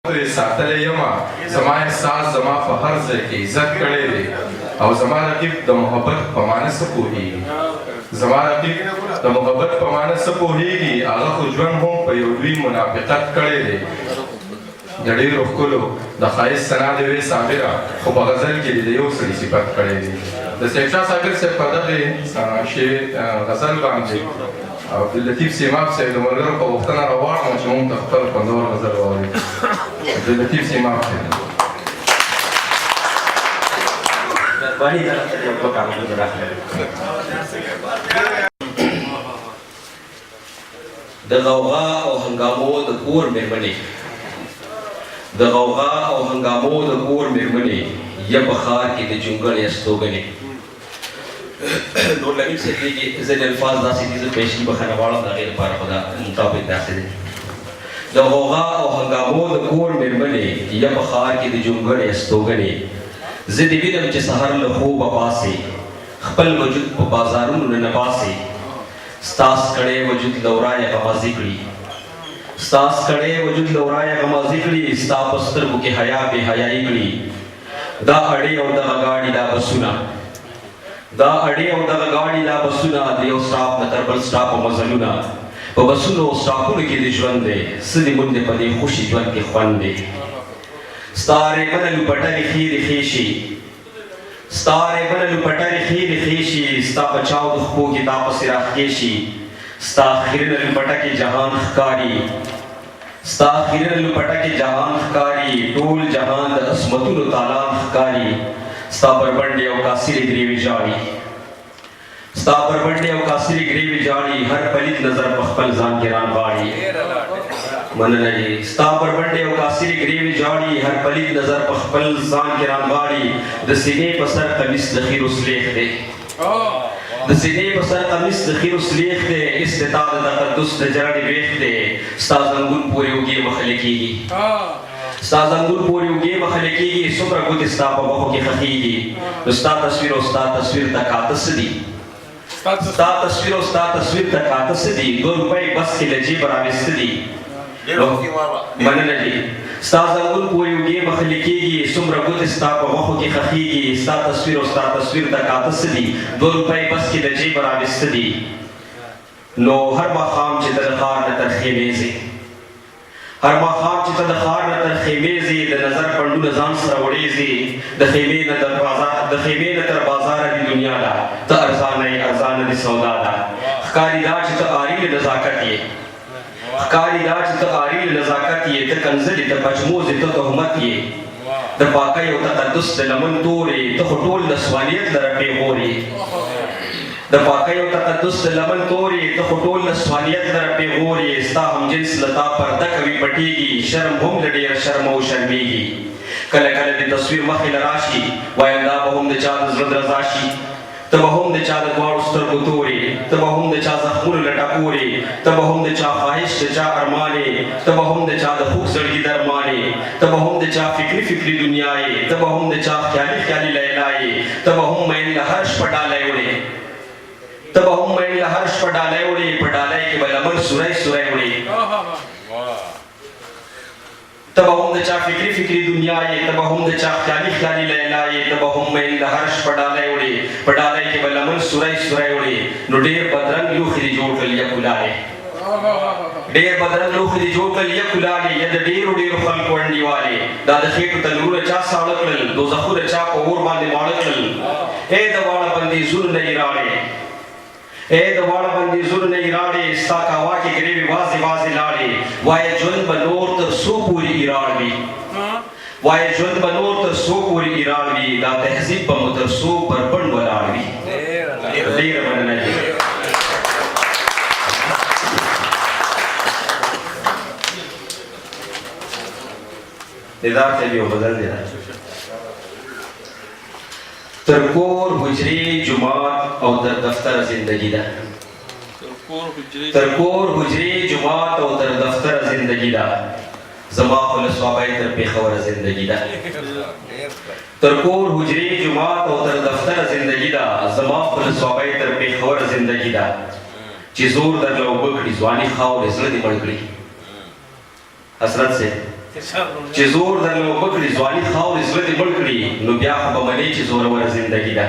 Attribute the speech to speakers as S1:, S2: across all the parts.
S1: ساتلی یما زما احساس زما په هر ځای کې عزت کړی دی او زما رقیب د محبت په معنی څه پوهېږي زما رقیب د محبت په معنی څه پوهېږي هغه خو ژوند هم په یو لوی منافقت کړی دی د ډېرو ښکلو د ښایست ثنا دې وې صابره خو په غزل کې دې د یو سړي صفت کړی دی د سیف شاه صابر صاحب په دغې غزل باندې او عبداللطیف سیماب صاحب د ملګرو په غوښتنه راواړم چې موږ ته خپل خوندور غزل واوري عبداللطیف سیماب صاحب
S2: د غوغا او هنګامو د کور مېرمنې د غوغا او هنګامو د کور مېرمنې یا په ښار کې د جونګړې استوګنې نور لمین صاحب دی کې ځینې الفاظ داسې دي زه پیشکي بخښنه غواړم د هغې لپاره خو دا ټاپک داسې دی د غوغا او هنګامو د کور مېرمنې یا په ښار کې د جونګړې استوګنې زه دې وینم چې سحر له خوبه پاسې خپل وجود په بازارونو نه باسې ستا سکړی وجود له ورایه غمازي کړي ستا سکړی وجود له ورایه غمازي کړي ستا په سترګو کې حیا بې حیایي کړي دا اړې او دغه ګاډي دا بسونه دا اړې او دغه ګاډي دا بسونه د یو سټاپ نه تر بل سټاپ مزلونه په بسونو او سټاپونو کې د ژوند دی څه دې مونږ په دې خوشي ژوند کې خوند دی ستا ریبنه لوپټلې خیرې خیشي ستا ریبنه لوپټلې خیرې خیشي ستا په چاو د خپو کې تا پسې راخکېشي ستا خیرنه لوپټه کې جهان ښکاري ستا خیرنه لوپټه کې جهان ښکاري ټول جهان د عصمتونو تالان ښکاري ستا پر بنډې او کاسرې ګریوې ژاړي ستا پر بنډې او کاسرې ګریوې ژاړي هر پلید نظر په خپل ځان کې رانغاړي مننه دې ستا پر بنډې او کاسرې ګریوې ژاړي هر پلید نظر په خپل ځان کې رانغاړي د سینې په سر قمیص د خیرو سلیخ دی د سینې په سر قمیص د خیرو سلیخ دی استطاع د تقدس د جرړې ویښ دی ستا زنګون پورې اوږې مخلې کېږي ستا زنګون پورې اوږې مخلې کېږي څومره ګوتې ستا په غوښو کې ښخېږي نو ستا تصویر او ستا تصویر ته کاته څه دي ستا تصویر او ستا تصویر ته کاته څه دي 2 روپۍ بس کې له جیبه راویسته دي مننه دي ستا زنګون پورې اوږې مخلې کېږي څومره ګوتې ستا په غوښو کې ښخېږي ستا تصویر او ستا تصویر ته کاته څه دي 2 روپۍ بس کې له جیبه راویسته دي نو هر ماښام چې ته د ښار نه تر خیمې ځې هر ماښام چې ته د ښار نه تر خیمې ځې د نظر پنډونه ځان سره وړېږي د خیمې نه تر بازاره دي دنیا ده ته ارزانه یې ارزانه دي سودا ده ښکاري دا چې ته عاري له نزاکت یې ښکاري دا چې ته عاري له نزاکت یې ته کنځلې ته پچموز یې ته تهمت یې د پاکۍ او تقدس د لمن تورې ته خو ټول نسوانیت لره پېغور یې د پاکۍ او تقدس د لمن تورې ته خو ټول نسوانیت لره پېغور یې ستا همجنس له تا پرده کوي پټېږي شرم هم له ډېره شرمه او شرمېږي کله کله د تصویر مخې له راشي وایم دا به هم د چا د زړه رضا شي ته به هم د چا د دواړو سترګو تورې ته به هم د چا زخمونو له ټکورې ته به هم د چا خواهش د چا ارمانې ته به هم د چا د خوږ زړګي درمانې ته به هم د چا فکري فکري دنیا یې ته به هم د چا خیالي خیالي لیلا یې ته به هم مین له هر شپه ډالی وړې ته به هم مین له هر شپه ډالی وړې په ډالۍ کې به لمن سوری سوری وړې ته به هم د چا فکري فکري دنیا یې ته به هم د چا خیالي خیالي لیلا یې ته به هم مین له هر شپه ډالی وړې په ډالۍ کې به لمن سوری سوری وړې نو ډېر بدرنګ لوښي دې جوړ کړل یک ولارې ډېر بدرنګ لوښي دې جوړ کړل یک ولارې یا د ډېرو ډېرو خلکو انډیوالې دا د خېټو تنورونه چا ساړه کړل دوزخونه چا په اور باندې واړه کړل ای د واړه بندیزونو نه یې راړې اے د واړه بندیزونو نه یې راړې ستا کاوا کې ګریوې وازې وازې لاړې وایه ژوند به نور تر څو پورې ایراړ وي وایه ژوند به نور تر څو پورې ایراړ وي دا تهذیب به مو تر څو پر بڼ ولاړ وي ډېره مننه دي دیدار صاحب یو غزل دی تر کور حجرې جومات او تر دفتر زندگی ده تر کور حجرې جومات او تر دفتر زندگی ده زما خو له صوابۍ تر پېښوره زندگی ده تر کور حجرې جومات او تر دفتر زندگی ده زما خو له صوابۍ تر پېښوره زندگی ده چې زور درله اوبه کړي ځواني خاورې زړه دې مړ کړي حسرت سے چې زور درنه اوبه کړي ځواني خاورې زړه دې مړ کړي نو بیا خو به منې چې زوروره زندګي ده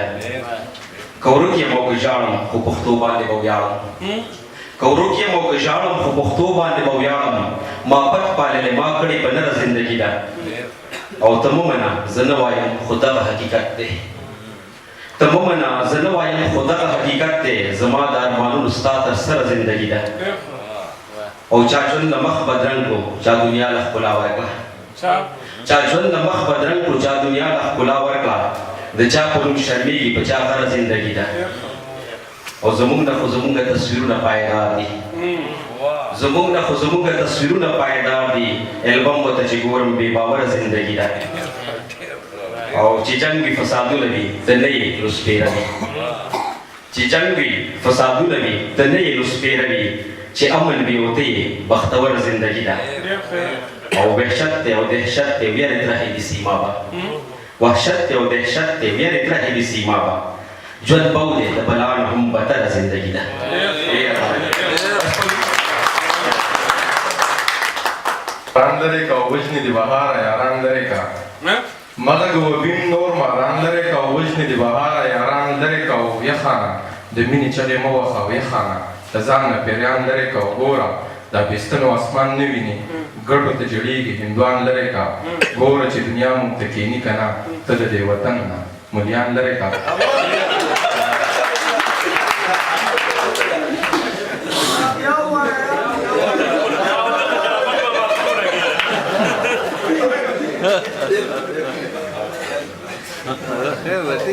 S2: که ورک یم او که ژاړم خو پښتو باندې به ویاړم که ورک یم او که ژاړم خو پښتو باندې به ویاړم ما پت پاللې ما کړې په نره زندګي ده او ته مه منه زه نه وایم خو دغه حقیقت دی ته مه منه زه نه وایم خو دغه حقیقت دی زما د ارمانونو ستا تر سره زندګي ده او چا ژوند له مخ بدرنګ کړو چا دنیا له ښکلا ورکړه چا ژوند له مخ بدرنګ کړو چا دنیا له ښکلا ورکړه د چا په نوم شرمېږي په چا غره زندګي ده او زموږ نه خو زموږ تصویرونه پایدار دي زموږ نه خو زموږ تصویرونه پایدار دي البم ورته چې ګورم بې باوره زندګي ده او چې جنګ وي فسادونه وي ته نه یې نو سپېره وي چې جنګ وي فسادونه وي ته نه یې نو سپېره وي چې امن وي او ته یې بختوره زندګي ده او وحشت دی او دهشت دی ویرې ترهې دي سیما به وحشت دی او دهشت دی ویرې ترهې دي سیما به ژوند به و دی د بلا نه هم بدتره زندګي ده
S1: ران لرې که او وژنې دې بهاره یاران لرې که مغږ وبین نور ماران لرې که او وژنې دې بهاره یاران لرې که او یخانه د مینې چغې مه وهه او یخانه د ځان نه پیریان لرې که او ګوره دا بېستنو اسمان نه ویني ګټو ته جړېږي هندوان لرې که ګوره چې دنیا مونږ ته کښېني که نه ته د دې وطن نه ملیان لرې که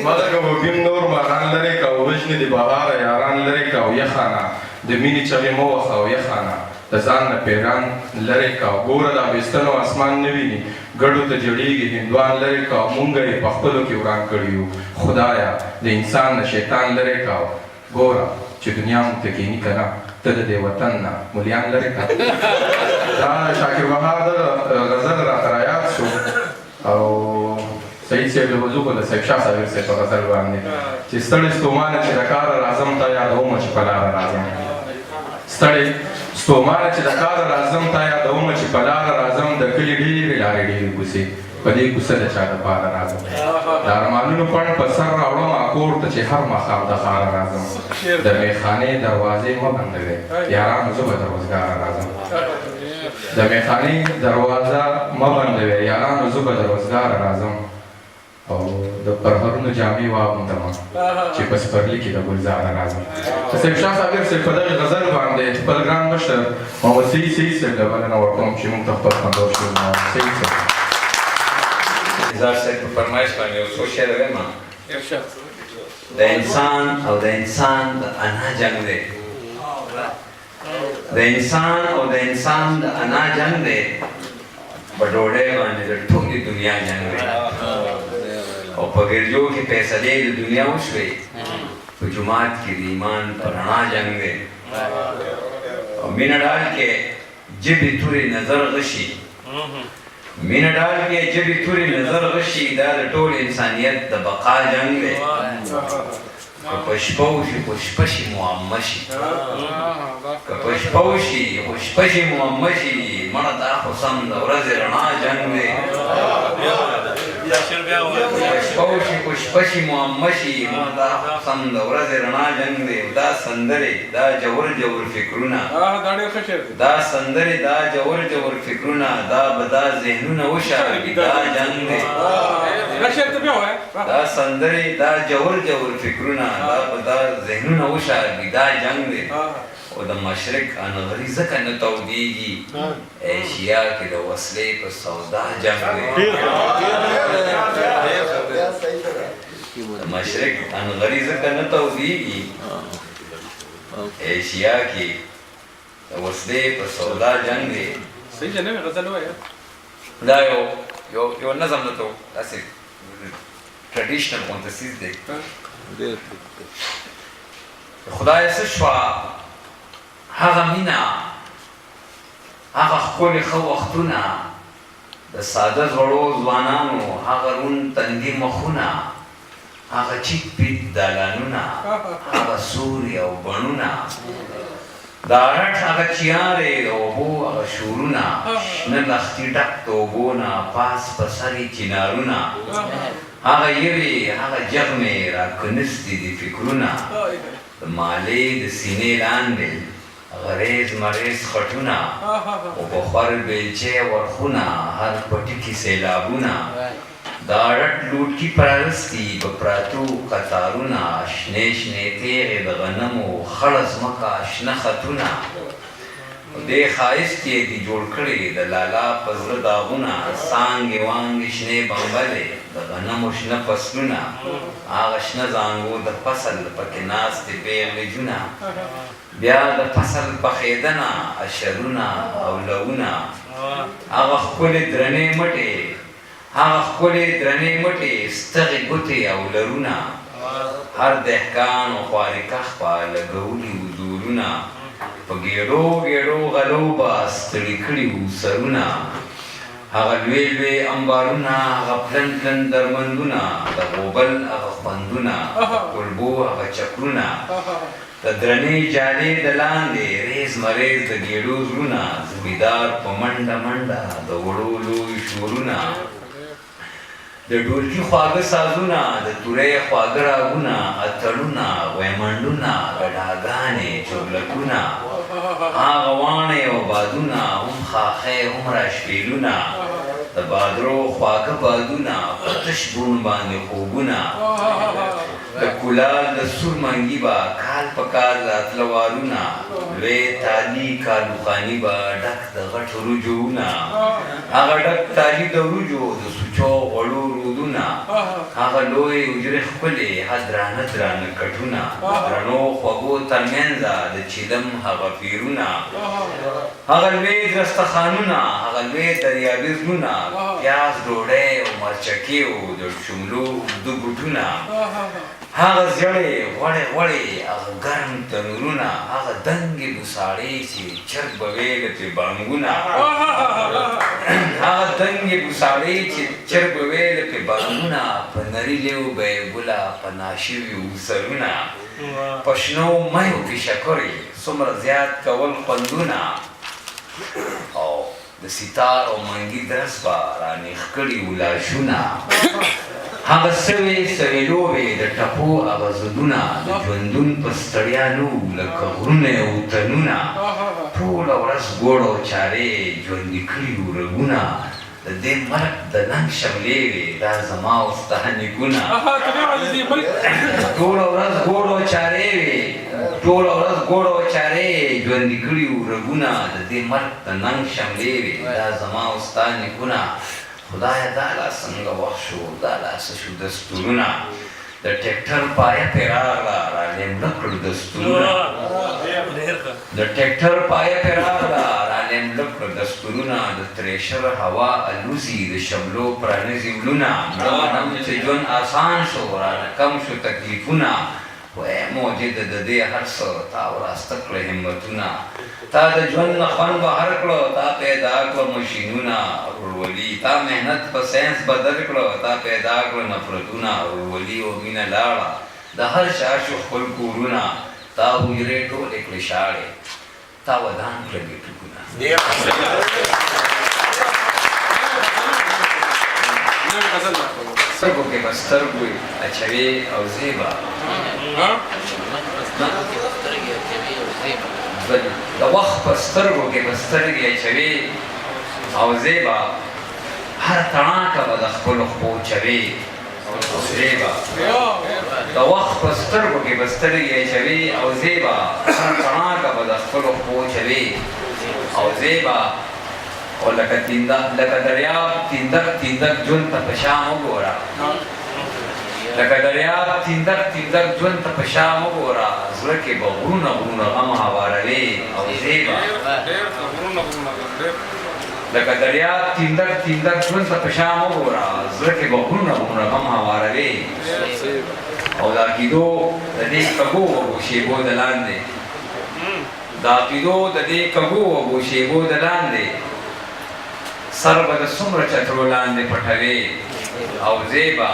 S1: مغږ وبین نور ماران لرې که او وژنې دې بهاره یاران لرې که او یخانه د مینې چغې مه وهه او یخانه د ځان نه پیران لرې که ګوره دا بېستنو اسمان نه ویني ګډو ته جړېږي هندوان لرې که مونږ یې په خپلو کې وران کړي یو خدایه د انسان نه شیطان لرې که ګوره چې دنیا مونږ ته کښېني که نه ته د دې وطن نه ملیان لرې که دا شاکر بهادر غزل راته رایاد شو او سعید صاحب له وضو د صاحب شاه صابر صاحب په غزل باندې چې ستړی ستومانه چې د کاره راځم تا یادومه چې په لاره راځم ستړی ستومانه چې د کاره راځم تا یادومه چې په لاره راځم د کلي ډېرې لارې ډېرې کوڅې په دې کوڅه د چا دپاره راځم د ارمانونو پڼ په سر راوړم کور ته چې هر ماښام د ښاره راځم د میخانې دروازې مه بندوئ یارانو زه به د روزګاره راځم د میخانې دروازه مه بندوئ یارانو زه به د روزګاره راځم او د پرهرونو جامې واغوندمه چې په سپرلي کې د ګلزاره راځم د صاحب شاه صابر صاحب په دغې غزل باندې خپل ګران مشر محمد سعید صاحب ته بلنه ورکوم چې موږ ته خپل خوندور شعر محمد سعید صاحب
S3: زار صاحب په فرمایش باندې یو څو شعر وایم د انسان او د انسان د انا جنګ دی د انسان او د انسان د انا جنګ دی په ډوډۍ باندې د ټولې دنیا جنګ دی او په ګرجو کې فیصلې د دنیا وشوې په جومات کې د ایمان په رڼا جنګ دی او مینه ډال کې جبې تورې نظر غشي مینه ډال کې جبې تورې نظر غشي دا د ټول انسانیت د بقا جنګ دی که په شپه وشي خو شپه شي معمه شي که په شپه وشي خو شپه شي معمه شي مړه دا خو سم د ورځې رڼا جنګ دی شپوشي خو شپه شي معمه شي دا سم د ورځې رڼا جنګ دی دا سندرې دا جوور جوور فکرونه دا سندرې دا جوور جوور فکرونه دا به دا ذهنونه وشاروي دا جنګ دی دا سندرې دا جوور جوور فکرونه دا به دا ذهنونه وشاروي دا جنګ دی او د مشرق انغري ځکه نه تودېږي ایشیا کې د وسلې په سودا جنګ دی د مشرق انغري ځکه نه تودېږي ایشیا کې د وسلې په سودا جنګ دی دا یو نظم نه تو داسې ټریډیشنل غونته څیز دی خدای څه شوه هغه مینه هغه ښکلې ښه وختونه د ساده زړو ځوانانو هغه روڼ تندي مخونه هغه چیت پیت دالانونه هغه سوري او بڼونه دا رټ هغه چیارې د اوبو هغه شورونه شنه لښتي ډک د اوبو نه پاس په سر یې چنارونه هغه یوې هغه جغمې راکنستې دي فکرونه د مالې د سینې لاندې غریز مریز خټونه او بخور بیلچې ورخونه هر پټي کې سیلابونه دا رټ لوټکي پرانستي په پراتو قطارونه شنې شنې تیغې د غنمو خړه ځمکه شنه خطونه دې ښایست یې دي جوړ کړي د لالا په زړه داغونه څانګې وانګې شنې بمبلې د غنمو شنه فصلونه هغه شنه زانګو د فصل پکې ناستې پیغلې جونه بیا د فصل پخېدنه اشرونه او لونه هغه ښکلې درنې مټې هغه ښکلې درنې مټې ستغې ګوتې او لرونه هر دهقان او خوارکخ په لګولي وو زورونه په ګېډو ګېډو غلو به ستړي کړي وو سرونه هغه لوی لوی امبارونه هغه پلن پلن درمندونه د غوبل هغه خوندونه د کلبو هغه چکرونه د درنې جالې د لاندې ریز مریز د ګېډو زړونه زمیدار په منډه منډه د وړو لوی شورونه د ډولکي خواږه سازونه د تورې خواږه راګونه اتړونه ویمنډونه ګډاګانې چورلکونه هغه واڼې او بادونه هم خاښې هم راشپېلونه د بادرو خواږه بادونه په تش بون باندې خوبونه د کولال د سور منګي به کال په کال راتله وارونه لوی تالي کالوخاني به ډک د غټو رجوونه هغه ډک تالي د وریجو د سوچو غوړو رودونه هغه لوی حجرې ښکلې ها درانه درانه کټونه درنو خوږو ترمنځه د چیلم هغه پیرونه هغه لوی دسترخوانونه هغه لوی دریابي زړونه پیاز ډوډۍ او مرچکې او د شملو اوږده ګوټونه هغه زړې غوړې غوړې هغه ګرم تنورونه هغه دنګې بوساړې چې چرګ به ویله پرې بانګونه هغه دنګې بوساړې چې چرګ به ویله پرې بانګونه په نري لیو به یې ګوله په ناشویو سرونه په شنو میو کې شکرې څومره زیات کول خوندونه او د ستار او منګي درس به رانیغ کړي وو لاشونه هغه سوې سوې لوبې د ټپو هغه زدونه د ژوندون په ستړیا نه وو لکه غرونه او تنونه ټوله ورځ ګوړ او چارې ژوندي کړي وو رګونه د دې ملک د ننګ شملې وې دا زما او ستا نیکونه ټوله ورځ ګوړ او چارې وې ټوله ورځ ګوړ او چارې ژوندي کړي وو رګونه د دې ملک د ننګ شملې وې دا زما او ستا نیکونه خدایه دا لا څنګه وخت شو دا لا څه شو دستورونه د ټریکټر پایه پرې راغله رالیمړه کړو دستورونه د ټریکټر پایه پرې راغله رالیمړه کړو دستورونه د تریشر هوا الوزي د شملو پرانیزي ولونه مړه منم چې ژوند آسان شو رانه کم شو تکلیفونه وای موجد د دې هر څه تا وراسته کړه همتونه تا د ژوند نه خوند بهر کړو تا پیدا کړو ماشینونه ورولي تا مهنت په ساينس بدل کړو تا پیدا کړو نفرتونه ورولي او مینه لاړه د هر چا شو خپل کورونه تا حجرې ټولې کړې شاړې تا ودان کړې ټکونه سترګو کې به سترګو اچوي او زیبا د وخت په سترګو کې به سترګې اچوي او زیبا هر تڼاکه به د خپلو خپو چوي زیبا د وخت په سترګو کې به سترګې اچوي او زیبا هر تڼاکه به د خپلو خپو چوي او زیبا او لکه دریاب تیندک تیندک ژوند ته په شام وګوره لکه دریاب تیندک تیندک ژوند ته په شام وګوره زړه کې به غرونه غرونه غم هواروي او زیبا لکه دریاب تیندک تیندک ژوند ته په شام وګوره زړه کې به غرونه غرونه غم هواروي او د عقیدو د دې کږو وږو شیبو د لاندې د عقیدو د دې کږو وږو شیبو د لاندې سر به د څومره چترو لاندې پټوي او زیبا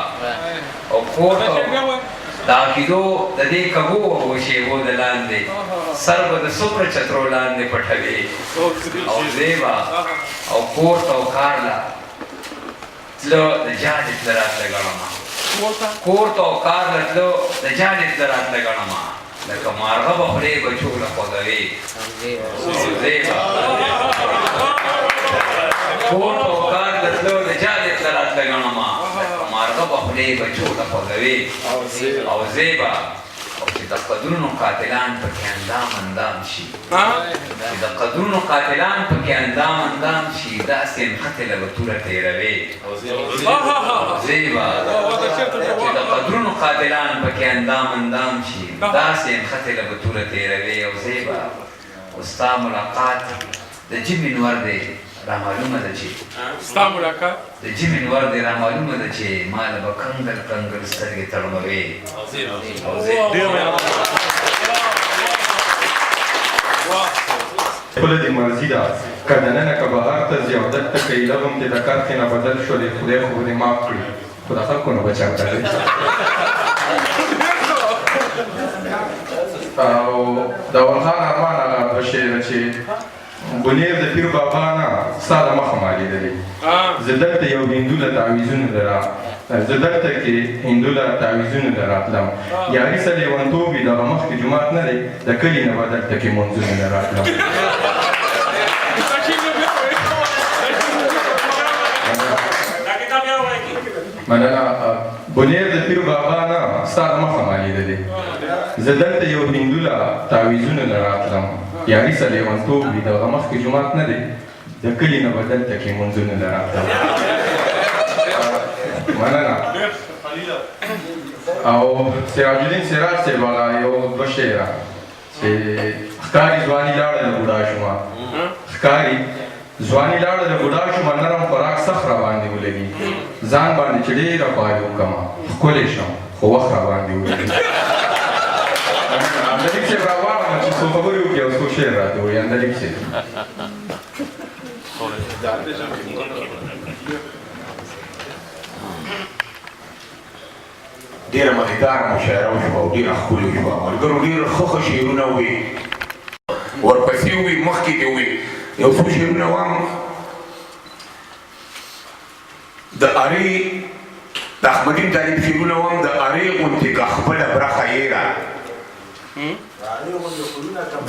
S3: او کور ته د عقیدو د دې کبو او شیبو د لاندې سر به د څومره چترو لاندې پټوي او زیبا او کور ته او کار له تلو د جاجې تله راتله ګڼمه کور ته او کار له تلو د جاجې تله راتله ګڼمه لکه مارغه به خولې بچو له خوږوي زیبا کور ته او کار له تلو د جاجې تله راتله ګڼمه لکه مارغه به خولې بچو له خوږوي او زیبا او چې د قدرونو قاتلان پکې اندام اندام شي چې د قدرونو قاتلان پکې اندام اندام شي داسې نښتې له به توره تېروي زیبا چې د قدرونو قاتلان پکې اندام اندام شي داسې نښتې له به توره تېروي او زیبا او ستا ملاقات د جمې نور دی رامعلومه ده چې
S4: ستا ملاقات
S3: د جمې نور دی رامعلومه ده چې ما له به کنګل کنګل سترګې تړموي او
S1: خپله دې مرضي ده که دننه که بهر ته ځي او دلته که ایله هم دې د کرښې نه بدل شولې خدای خو به دې معاف کړي خو د خلکو نه به چرته دی او د اولخان ارمان هغه دوه شعره چې بنیر د پیر بابا نه ستا د مخه ما لیدلې زه دلته یو هندو له تعویضونو زه دلته کې هندو له تعویضونو له راتلم یاري څه لیونتوب وي دغه مخکې جومات نه دی د کلي نه به دلته کې منځونو له راتلم مننه بنیر د پیر بابا نه ستا د مخه ما لیدلې زه دلته یو هندو له تعویضونو له راتلم یاري څه لیونتوب وي دغه مخکې جومات نه دی د کلي نه به دلته کې منځونو له راتلم مننه او سراج الدین سراج صاحب هغه یو دوه شعره چې ښکاري ځواني لاړه له بوډا شومه ښکاري ځواني لاړه له بوډا شومه نرم خوراک سخت راباندې ولګي ځان باندې چې ډېره خواري وکړمه ښکلی شم خو وخت راباندې ولګي اندلیک صاحب راواړمه چې څو خبرې وکړي او څو شعر راته ووایي اندلیک صاحب
S5: ډېره مخداره مشاعره وشوه او ډېره ښکلې وشوه ملګرو ډېر ښه شعرونه ووي ورپسې ووي مخکې دې ووي یو څو شعرونه وایم د ارې د احمدین طالب شعرونه وایم د ارې غوندې که خپله برخه یېره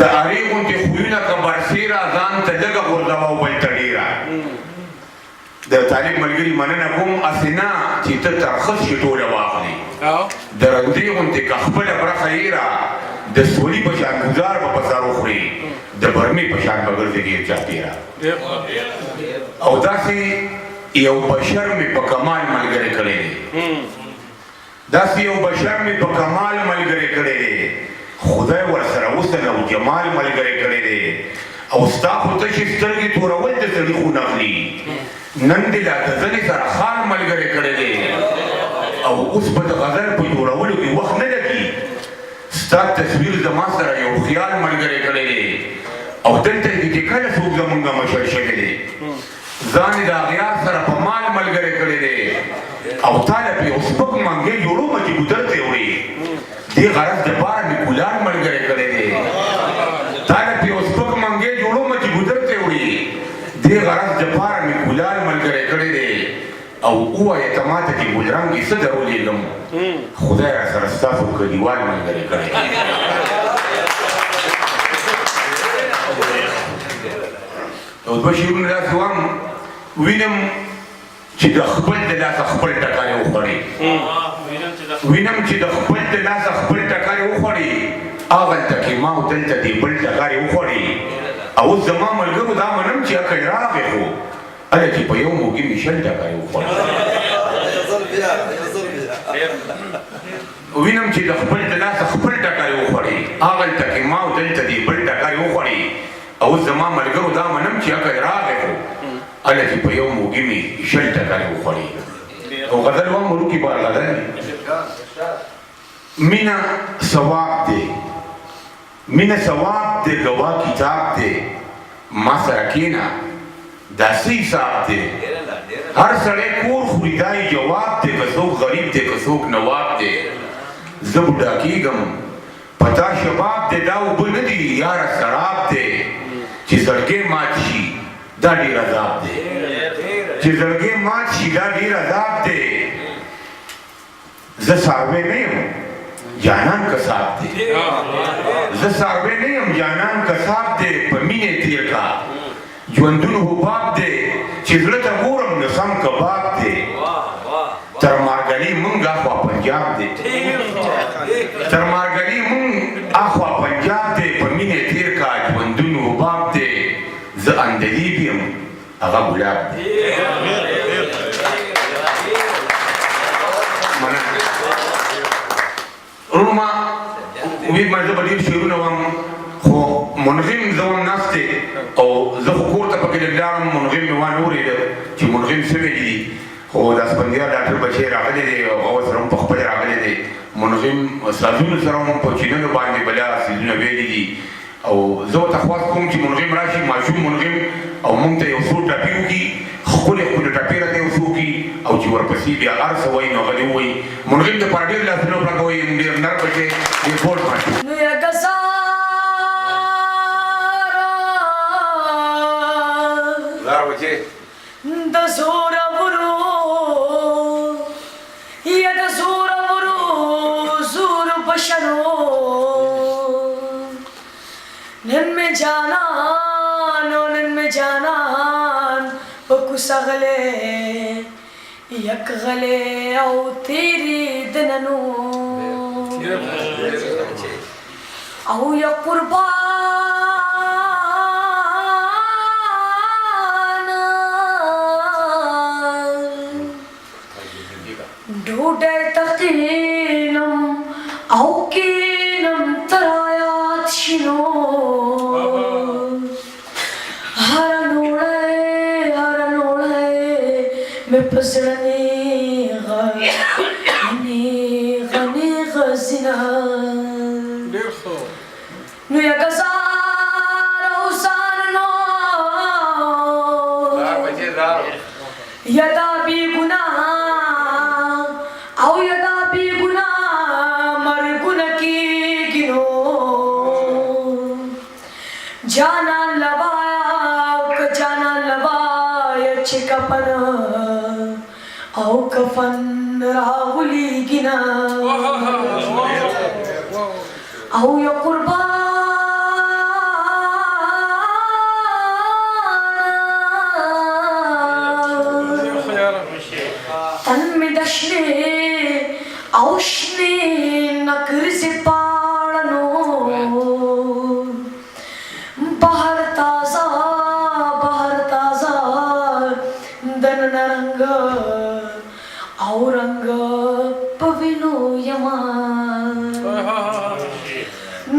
S5: د ارې غوندې خویونه که برسېره ځان ته لږه غورځوه او بل ته ډېره د طالب ملګري مننه کوم هسې نه چې ته ترخص شي ټوله واخلې د رندې غوندې که خپله برخه یېره د سولي په شان ګزار به په سر وخوري د برمې په شان به ګرځې ډېر چاپېره او داسې یو بشر مې په کمال ملګری کړی دی داسې یو بشر مې په کمال ملګری کړی دی خدای ورسره حسن او جمال ملګری کړی دی او ستا خو تشې سترګې تورول د سړي خو نخلي نن دې لا د زنې سره خان ملګری کړی دی او اوس به د غزل په جوړولو کې وخت نه لګي ستا تصویر زما سره یو خیال ملګری کړی دی او دلته کې چې کله څوک زمونږ مشر شوی دی ځان یې د اغیار سره په مال ملګری کړی دی او تا له پې یو سپک منګی جوړومه چې ګودر ته وړي دې غرض دپاره مې ګلان ملګری کړی دی تا له پې یو سپک منګی جوړومه چې ګودر ته وړي دې غرض دپاره مې ګلان ملګری کړی دی او ووایه ته ماته چې ګلرنګې څه درولېږم خدای را سره ستاسو کلیوال ملګری کړی او دوه شعرونه داسې وایم وینم چې د خپل د لاسه خپل ټکاری وخوړي وینم چې د خپل د لاسه خپل ټکاری وخوړي هغلته کې ما او دلته دې بل ټکاری وخوړي او اوس زما ملګرو دا منم چې عقل راغی خو هله چې په یو موږي مې شل ټکاری وخوړي وینم چې د خپل د لاسه خپل ټکاری وخوړي هغلته کې ما او دلته دې بل ټکاری وخوړي او زما ملګرو دا منم چې عقل راغی خو هله چې په یو موږي مې شل ټکاری وخوړي او غزل وایم وروکي بار غزل مینه ثواب دی مینه ثواب دی ګواه کتاب دی ما سره کښېنه دا څه حساب دی هر سړی کور خوري دا یې جواب دی که څوک غریب دی که څوک نواب دی زه بوډا کېږم پتا شباب دی دا اوبه نه دي یاره سراب دی چې زړګی مات شي دا ډېر عذاب دی چې زړګی مات شي دا ډېر عذاب دی زه څاروی نه یم جانان کساب دی زه څاروی نه یم جانان کساب دی په مینې تېر کا ژوندون حباب دی چې زړه ته ګورم نو سم کباب دی تر مارګلي مونږ اخوا پنجاب دی تر مارګلي مونږ اخوا پنجاب دی په مینې تېر کا ژوندون حباب دی زه اندلیب یم هغه ګلاب دی ورونو امید ما زه به ډېر شعرونه وایم خو منظم زه وم ناست دی او زه خو کور ته پکې لږ لاړم منظم مې وانه اورېده چې منظم څه ویلي دي خو د اسفندیار ډاکټر بشیر راغلی دی او هغه سره هم پخپله راغلی دی منظم سازونو سره هم په چینلو باندې بلا څیزونه ویلي دي او زه ورته خواست کوم چې منظم راشي ماشوم منظم او موږ ته یو څو ټپې وکړي ښکلې ښکلې ټپې راته یو څو وکړي او چې ورپسې بیا هر څه وایي نو هغه دې ووایي منظم دپاره ډېر لاسونه ولګوئ ډېر نر بچی ډېر بوډ ماشوم لار بچی
S4: د زورورو یا د زورورو زور بشرو نن میں جانان او نن میں جانان پکو سغلے یک غلے او تیری دننو او یا قربان ڈھوڈے تقینم او کینم ترایات شنو ہر نوڑے میں پسرنی غنی غزنا نو یا گزار اوسان نو یدا بی گناہ او یدا بی گناہ مر گناہ کی گنو جانا لوایا جانا لوایا چکپن او کفن راولی گنا او یا قربان تن میں دشنے اوشنے نکر سے پاڑنو بہر تازہ دن نرنگ او رنگ پوینو یمان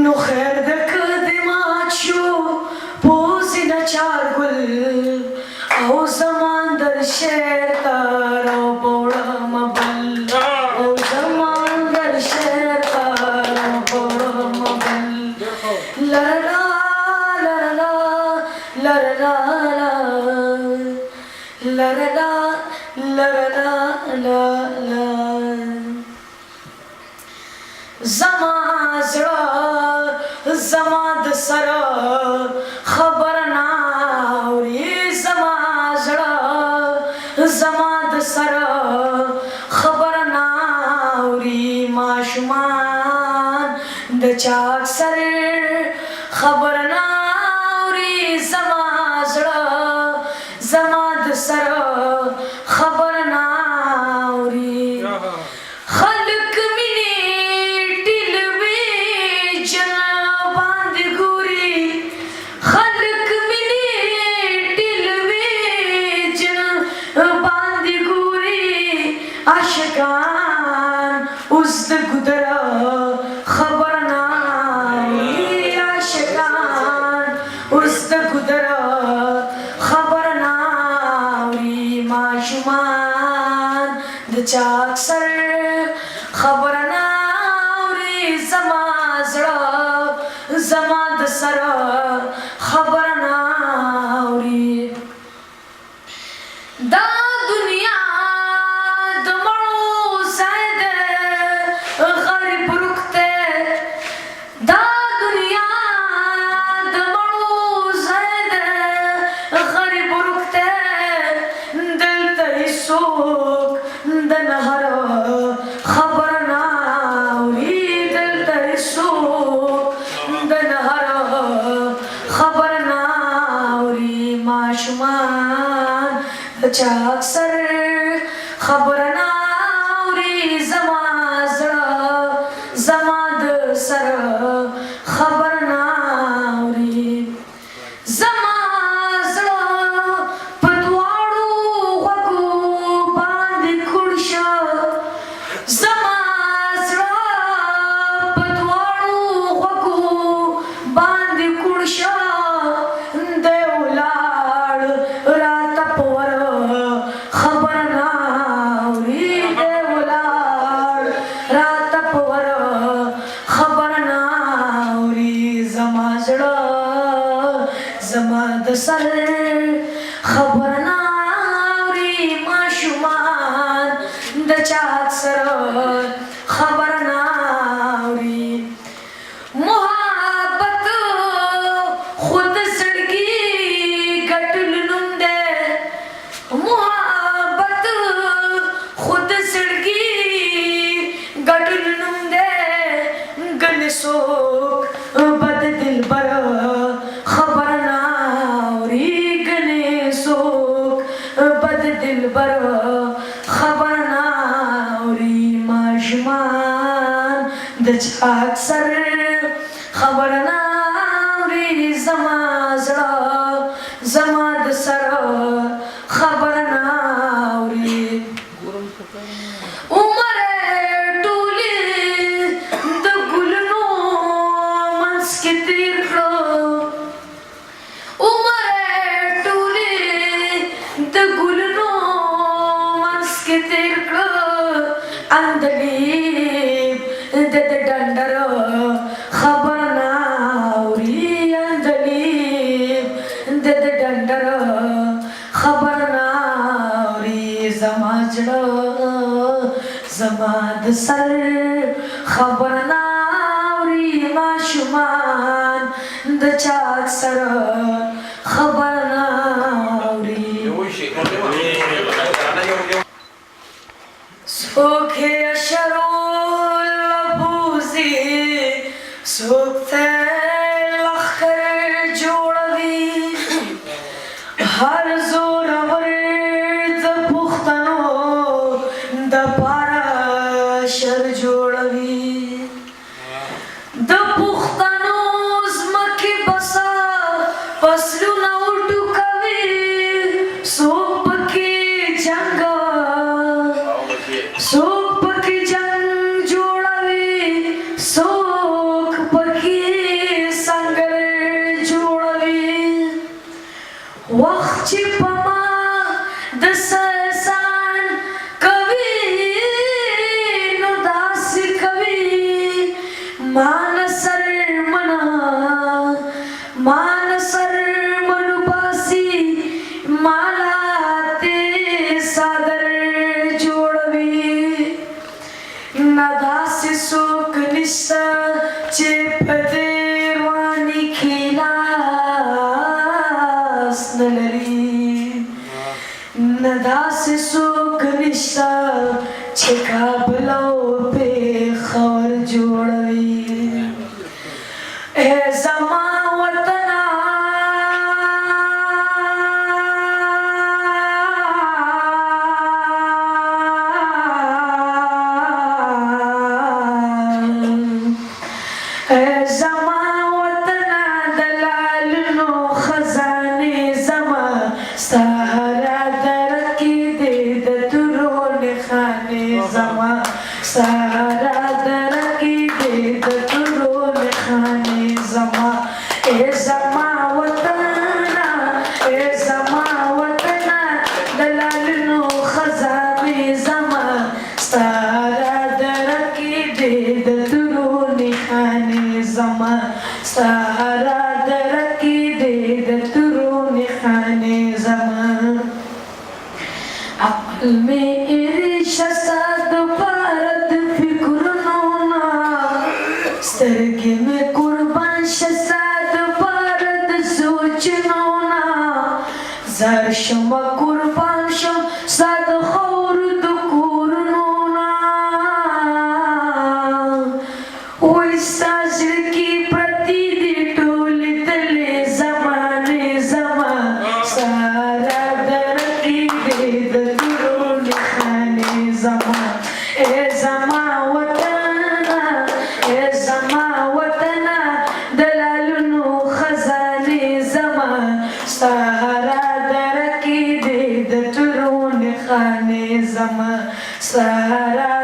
S4: نو خیر دک دماچو پوزی نچار گل او زمان در شیر تر او بوڑا مبل او زمان در شیر تر او بوڑا مبل لرلا لرلا لرلا لرلا لرلا لرلا زمان زڑا زمان دسر خبر ناوری زمان زڑا زمان دسر خبر ناوری ماشمان د چاک سر خبر ناوری زمان زڑا زمان دسر خبر ناوری خلق منی ٹلوی جنا باند گوری خلق منی ٹلوی جنا باند گوری عاشقان اس د گدرا خبر ناوری عاشقان اس د گدرا خبر ناوری ماشومان د چاک سر خبر ناوری زمان زڑا زمان د سر خبر ناوری دا دنیا خبر نه اوري زما زړه زما د سر خبر نه اوري زما زړه په دواړو غوږو باندې کوړ شه زما زړه په دواړو غوږو باندې کوړ شه دی ولاړ راته په ور خبر نه اوري دی ولاړ راته په ور خبر نه اوري زما زړه زما د سر خبر نه اوري ماشومان د چا سره خبر نه اوري محبت خود زړګي ګټل نوم دی محبت خود زړګي ګټل نوم دی ګنې څوک بد دلبر خبر نه اوري ګنې څوک بد دلبر خبر نه اوري ماشومان د چا اکثر خبر نه اوري زما زړه زما د سر خبر نه اوري عمر ټولې د ګلونو منځ کې تېر کړه عمر ټولې د ګلونو منځ کې تېر کړه اندلیب د ډنډر خبر نه اوري اندلیب د ډنډر خبر نه اوري زما زړه زما د سر خبر نه اوري ماشومان د چا سره خبر نه اوري څوک یې شرول لبوزي څوک ته لښکر جوړوي هر زورور د پښتنو دپاره شر جوړوي د پښتنو ځمکې بسا فصلونه وټوکوي څوک پکې جنګ څوک پکې جنګ جوړوي څوک پکې سنگر جوړوي وخت چې په ما د سسان کوي نو داسې کوي ما نه سر منا ما نه سر منو باسي مالاته صدر جوړوي نه داسې څوک نشته چې په دې رواني کې لاس نه لري نه داسې څوک نشته چې کابل او پېښور جوړوي ای زما وطنه ای زما وطنه د لالونو خزانې زما ستا هره دره کې دې د تورو نښانې زما ستا هره دره کې دې د تورو نښانې زما ای زما وطنه ای زما وطنه د لالونو خزانې زما ستا هره دره کې دې د تورو نښانې زما ستا هره دره کې دې د تورو نښانې زما عقل مې ایریشه ستا دپاره د فکرونو نه سترګې مې قربان شه ستا دپاره د سوچونو نه زار شمه قربان شم ستا د خاورو د کورونو نه وایي ستا زړه کې پرتې دي ټولې تلې زمانې زما ستا هره دره کې دې د تورو نښانې سارا